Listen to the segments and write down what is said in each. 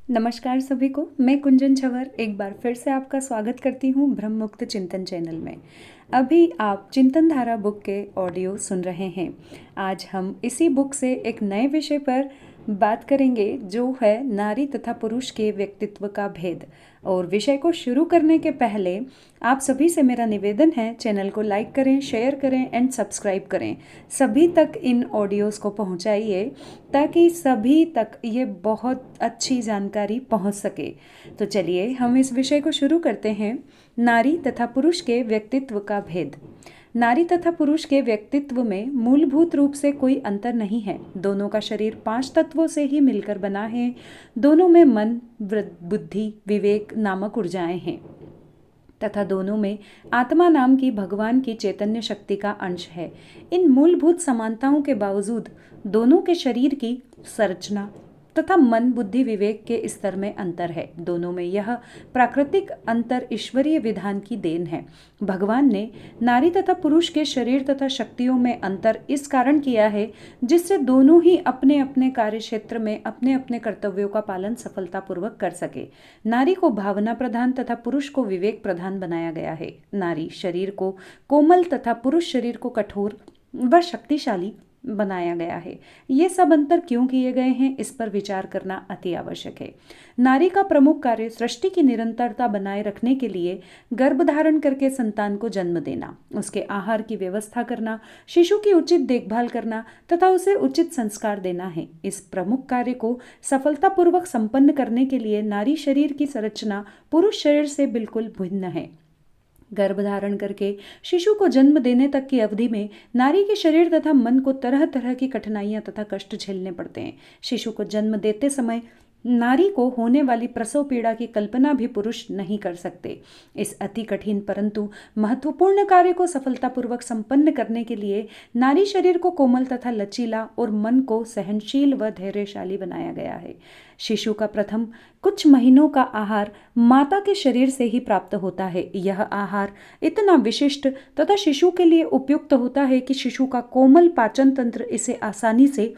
नमस्कार सभी को। मैं कुंजन छवर एक बार फिर से आपका स्वागत करती हूँ ब्रह्म मुक्त चिंतन चैनल में। अभी आप चिंतन धारा बुक के ऑडियो सुन रहे हैं। आज हम इसी बुक से एक नए विषय पर बात करेंगे जो है नारी तथा पुरुष के व्यक्तित्व का भेद। और विषय को शुरू करने के पहले आप सभी से मेरा निवेदन है, चैनल को लाइक करें, शेयर करें एंड सब्सक्राइब करें। सभी तक इन ऑडियोज़ को पहुंचाइए ताकि सभी तक ये बहुत अच्छी जानकारी पहुंच सके। तो चलिए हम इस विषय को शुरू करते हैं। नारी तथा पुरुष के व्यक्तित्व का भेद। नारी तथा पुरुष के व्यक्तित्व में मूलभूत रूप से कोई अंतर नहीं है। दोनों का शरीर 5 तत्वों से ही मिलकर बना है। दोनों में मन, बुद्धि, विवेक नामक ऊर्जाएं हैं तथा दोनों में आत्मा नाम की भगवान की चैतन्य शक्ति का अंश है। इन मूलभूत समानताओं के बावजूद दोनों के शरीर की संरचना तथा मन, बुद्धि, विवेक के स्तर में अंतर है। दोनों में यह प्राकृतिक अंतर ईश्वरीय विधान की देन है। भगवान ने नारी तथा पुरुष के शरीर तथा शक्तियों में अंतर इस कारण किया है जिससे दोनों ही अपने अपने कार्य क्षेत्र में अपने अपने कर्तव्यों का पालन सफलतापूर्वक कर सके। नारी को भावना प्रधान तथा पुरुष को विवेक प्रधान बनाया गया है। नारी शरीर को कोमल तथा पुरुष शरीर को कठोर व शक्तिशाली बनाया गया है। ये सब अंतर क्यों किए गए हैं, इस पर विचार करना अति आवश्यक है। नारी का प्रमुख कार्य सृष्टि की निरंतरता बनाए रखने के लिए गर्भ धारण करके संतान को जन्म देना, उसके आहार की व्यवस्था करना, शिशु की उचित देखभाल करना तथा उसे उचित संस्कार देना है। इस प्रमुख कार्य को सफलतापूर्वक संपन्न करने के लिए नारी शरीर की संरचना पुरुष शरीर से बिल्कुल भिन्न है। गर्भ धारण करके शिशु को जन्म देने तक की अवधि में नारी के शरीर तथा मन को तरह तरह की कठिनाइयां तथा कष्ट झेलने पड़ते हैं। शिशु को जन्म देते समय नारी को होने वाली प्रसव पीड़ा की कल्पना भी पुरुष नहीं कर सकते। इस अति कठिन परंतु महत्वपूर्ण कार्य को सफलतापूर्वक संपन्न करने के लिए नारी शरीर को कोमल तथा लचीला और मन को सहनशील व धैर्यशाली बनाया गया है। शिशु का प्रथम कुछ महीनों का आहार माता के शरीर से ही प्राप्त होता है। यह आहार इतना विशिष्ट तथा शिशु के लिए उपयुक्त होता है कि शिशु का कोमल पाचन तंत्र इसे आसानी से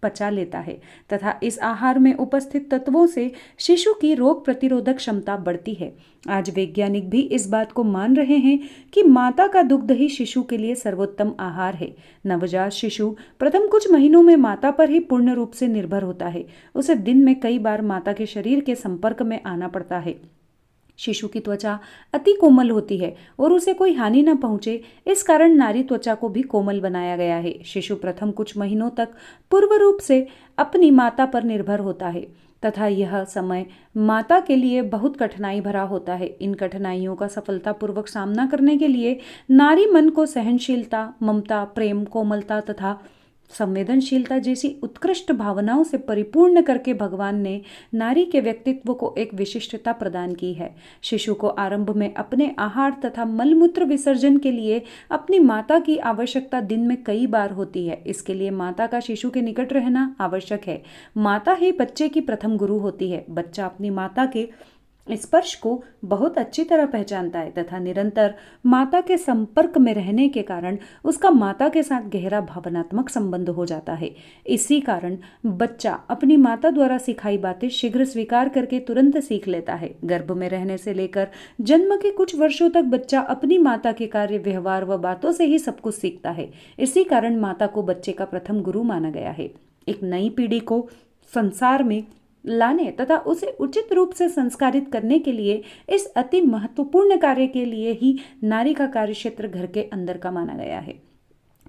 पचा लेता है तथा इस आहार में उपस्थित तत्वों से शिशु की रोग प्रतिरोधक क्षमता बढ़ती है। आज वैज्ञानिक भी इस बात को मान रहे हैं कि माता का दुग्ध ही शिशु के लिए सर्वोत्तम आहार है। नवजात शिशु प्रथम कुछ महीनों में माता पर ही पूर्ण रूप से निर्भर होता है। उसे दिन में कई बार माता के शरीर के संपर्क में आना पड़ता है। शिशु की त्वचा अति कोमल होती है और उसे कोई हानि न पहुंचे, इस कारण नारी त्वचा को भी कोमल बनाया गया है। शिशु प्रथम कुछ महीनों तक पूर्ण रूप से अपनी माता पर निर्भर होता है तथा यह समय माता के लिए बहुत कठिनाई भरा होता है। इन कठिनाइयों का सफलतापूर्वक सामना करने के लिए नारी मन को सहनशीलता, ममता, प्रेम, कोमलता तथा संवेदनशीलता जैसी उत्कृष्ट भावनाओं से परिपूर्ण करके भगवान ने नारी के व्यक्तित्व को एक विशिष्टता प्रदान की है। शिशु को आरंभ में अपने आहार तथा मलमूत्र विसर्जन के लिए अपनी माता की आवश्यकता दिन में कई बार होती है। इसके लिए माता का शिशु के निकट रहना आवश्यक है। माता ही बच्चे की प्रथम गुरु होती है। बच्चा अपनी माता के स्पर्श को बहुत अच्छी तरह पहचानता है तथा निरंतर माता के संपर्क में रहने के कारण उसका माता के साथ गहरा भावनात्मक संबंध हो जाता है। इसी कारण बच्चा अपनी माता द्वारा सिखाई बातें शीघ्र स्वीकार करके तुरंत सीख लेता है। गर्भ में रहने से लेकर जन्म के कुछ वर्षों तक बच्चा अपनी माता के कार्य, व्यवहार व बातों से ही सब कुछ सीखता है। इसी कारण माता को बच्चे का प्रथम गुरु माना गया है। एक नई पीढ़ी को संसार में लाने तथा उसे उचित रूप से संस्कारित करने के लिए इस अति महत्वपूर्ण कार्य के लिए ही नारी का कार्यक्षेत्र घर के अंदर का माना गया है।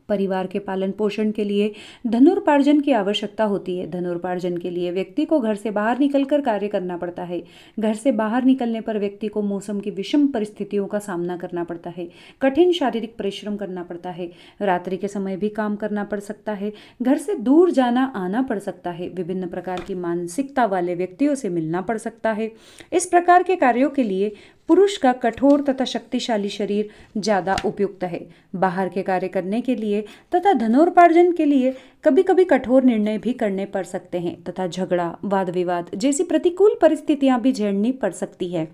परिवार के पालन पोषण के लिए धनोपार्जन की आवश्यकता होती है। धनोपार्जन के लिए व्यक्ति को घर से बाहर निकलकर कार्य करना पड़ता है। घर से बाहर निकलने पर व्यक्ति को मौसम की विषम परिस्थितियों का सामना करना पड़ता है। कठिन शारीरिक परिश्रम करना पड़ता है। रात्रि के समय भी काम करना पड़ सकता है। घर से दूर जाना आना पड़ सकता है। विभिन्न प्रकार की मानसिकता वाले व्यक्तियों से मिलना पड़ सकता है। इस प्रकार के कार्यों के लिए पुरुष का कठोर तथा शक्तिशाली शरीर ज्यादा उपयुक्त है। बाहर के कार्य करने के लिए तथा धनोपार्जन के लिए कभी कभी कठोर निर्णय भी करने पड़ सकते हैं तथा झगड़ा, वाद विवाद जैसी प्रतिकूल परिस्थितियां भी झेलनी पड़ सकती है।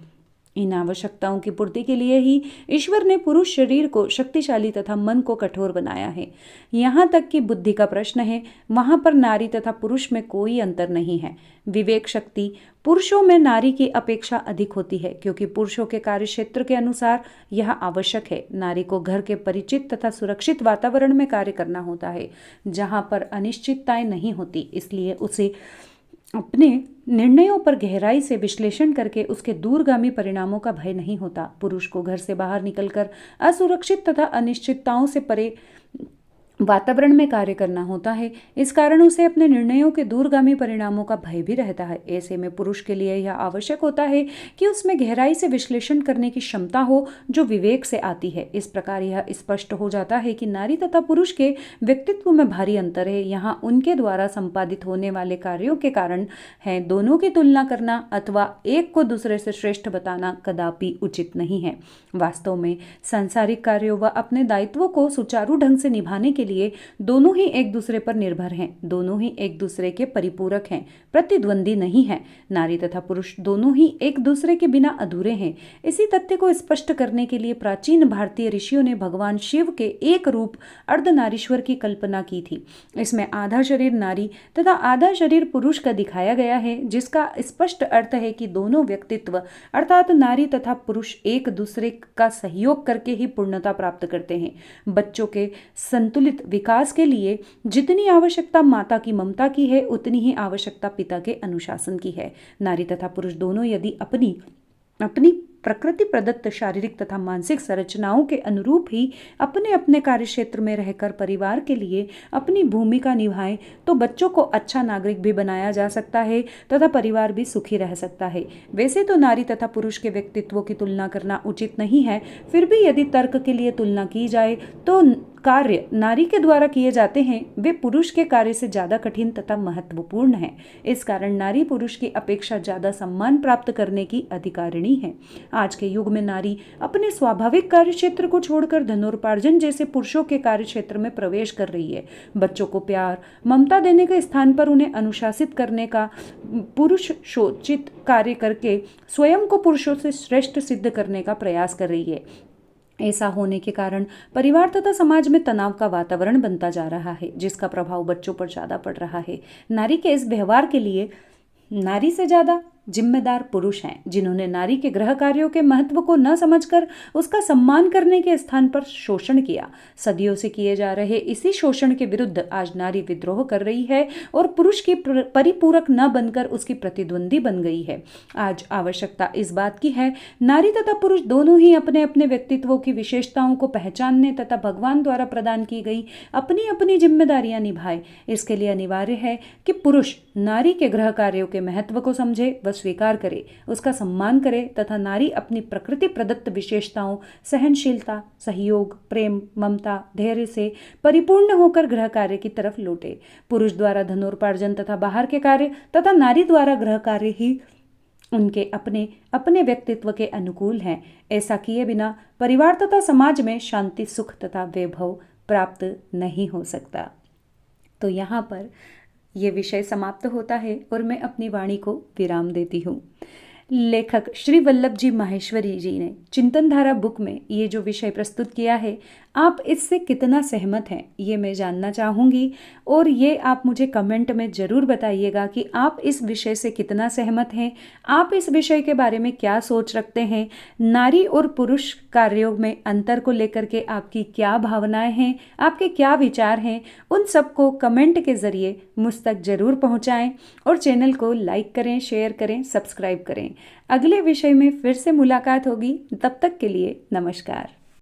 इन आवश्यकताओं की पूर्ति के लिए ही ईश्वर ने पुरुष शरीर को शक्तिशाली तथा मन को कठोर बनाया है। यहाँ तक कि बुद्धि का प्रश्न है, वहाँ पर नारी तथा पुरुष में कोई अंतर नहीं है। विवेक शक्ति पुरुषों में नारी की अपेक्षा अधिक होती है, क्योंकि पुरुषों के कार्यक्षेत्र के अनुसार यह आवश्यक है। नारी को घर के परिचित तथा सुरक्षित वातावरण में कार्य करना होता है, जहाँ पर अनिश्चितताएं नहीं होती। इसलिए उसे अपने निर्णयों पर गहराई से विश्लेषण करके उसके दूरगामी परिणामों का भय नहीं होता। पुरुष को घर से बाहर निकलकर असुरक्षित तथा अनिश्चितताओं से परे वातावरण में कार्य करना होता है। इस कारण उसे अपने निर्णयों के दूरगामी परिणामों का भय भी रहता है। ऐसे में पुरुष के लिए यह आवश्यक होता है कि उसमें गहराई से विश्लेषण करने की क्षमता हो, जो विवेक से आती है। इस प्रकार यह स्पष्ट हो जाता है कि नारी तथा पुरुष के व्यक्तित्व में भारी अंतर है। यहाँ उनके द्वारा संपादित होने वाले कार्यों के कारण है। दोनों की तुलना करना अथवा एक को दूसरे से श्रेष्ठ बताना कदापि उचित नहीं है। वास्तव में सांसारिक कार्यों व अपने दायित्वों को सुचारू ढंग से निभाने के लिए दोनों ही एक दूसरे पर निर्भर हैं। दोनों ही एक दूसरे के परिपूरक हैं, प्रतिद्वंदी नहीं है। नारी तथा पुरुष दोनों ही एक दूसरे के बिना अधूरे हैं। इसी तथ्य को स्पष्ट करने के लिए प्राचीन भारतीय ऋषियों ने भगवान शिव के एक रूप अर्धनारीश्वर की कल्पना की थी। इसमें आधा शरीर नारी तथा आधा शरीर पुरुष का दिखाया गया है, जिसका स्पष्ट अर्थ है कि दोनों व्यक्तित्व अर्थात नारी तथा पुरुष एक दूसरे का सहयोग करके ही पूर्णता प्राप्त करते हैं। बच्चों के संतुलित विकास के लिए जितनी आवश्यकता माता की ममता की है, उतनी ही आवश्यकता पिता के अनुशासन की है। नारी तथा पुरुष दोनों यदि अपनी प्रकृति प्रदत्त शारीरिक तथा मानसिक संरचनाओं के अनुरूप ही अपने अपने कार्यक्षेत्र में रहकर परिवार के लिए अपनी भूमिका निभाएं, तो बच्चों को अच्छा नागरिक भी बनाया जा सकता है तथा परिवार भी सुखी रह सकता है। वैसे तो नारी तथा पुरुष के व्यक्तित्वों की तुलना करना उचित नहीं है, फिर भी यदि तर्क के लिए तुलना की जाए तो कार्य नारी के द्वारा किए जाते हैं वे पुरुष के कार्य से ज्यादा कठिन तथा महत्वपूर्ण है। इस कारण नारी पुरुष की अपेक्षा ज्यादा सम्मान प्राप्त करने की अधिकारिणी है। आज के युग में नारी अपने स्वाभाविक कार्य क्षेत्र को छोड़कर धनोपार्जन जैसे पुरुषों के कार्य क्षेत्र में प्रवेश कर रही है। बच्चों को प्यार ममता देने के स्थान पर उन्हें अनुशासित करने का पुरुष शोचित कार्य करके स्वयं को पुरुषों से श्रेष्ठ सिद्ध करने का प्रयास कर रही है। ऐसा होने के कारण परिवार तथा समाज में तनाव का वातावरण बनता जा रहा है, जिसका प्रभाव बच्चों पर ज्यादा पड़ रहा है। नारी के इस व्यवहार के लिए नारी से ज्यादा जिम्मेदार पुरुष हैं, जिन्होंने नारी के गृह कार्यों के महत्व को न समझकर उसका सम्मान करने के स्थान पर शोषण किया। सदियों से किए जा रहे इसी शोषण के विरुद्ध आज नारी विद्रोह कर रही है और पुरुष की परिपूरक न बनकर उसकी प्रतिद्वंदी बन गई है। आज आवश्यकता इस बात की है नारी तथा पुरुष दोनों ही अपने अपने व्यक्तित्वों की विशेषताओं को पहचानने तथा भगवान द्वारा प्रदान की गई अपनी अपनी जिम्मेदारियां निभाए। इसके लिए अनिवार्य है कि पुरुष नारी के गृह कार्यों के महत्व को समझे, स्वीकार करे, उसका सम्मान करे तथा नारी अपनी प्रकृति प्रदत्त विशेषताओं सहनशीलता, सहयोग, प्रेम, ममता, धैर्य से परिपूर्ण होकर गृह कार्य की तरफ लौटे। पुरुष द्वारा धनोपार्जन तथा बाहर के कार्य तथा नारी द्वारा गृह कार्य ही उनके अपने अपने व्यक्तित्व के अनुकूल हैं। ऐसा किए बिना परिवार तथा समाज में शांति, सुख तथा वैभव प्राप्त नहीं हो सकता। तो यहाँ पर ये विषय समाप्त होता है और मैं अपनी वाणी को विराम देती हूँ। लेखक श्री वल्लभ जी माहेश्वरी जी ने चिंतन धारा बुक में ये जो विषय प्रस्तुत किया है, आप इससे कितना सहमत हैं ये मैं जानना चाहूँगी और ये आप मुझे कमेंट में ज़रूर बताइएगा कि आप इस विषय से कितना सहमत हैं। आप इस विषय के बारे में क्या सोच रखते हैं, नारी और पुरुष कार्यों में अंतर को लेकर के आपकी क्या भावनाएं हैं, आपके क्या विचार हैं, उन सबको कमेंट के ज़रिए मुझ तक ज़रूर पहुँचाएँ और चैनल को लाइक करें, शेयर करें, सब्सक्राइब करें। अगले विषय में फिर से मुलाकात होगी, तब तक के लिए नमस्कार।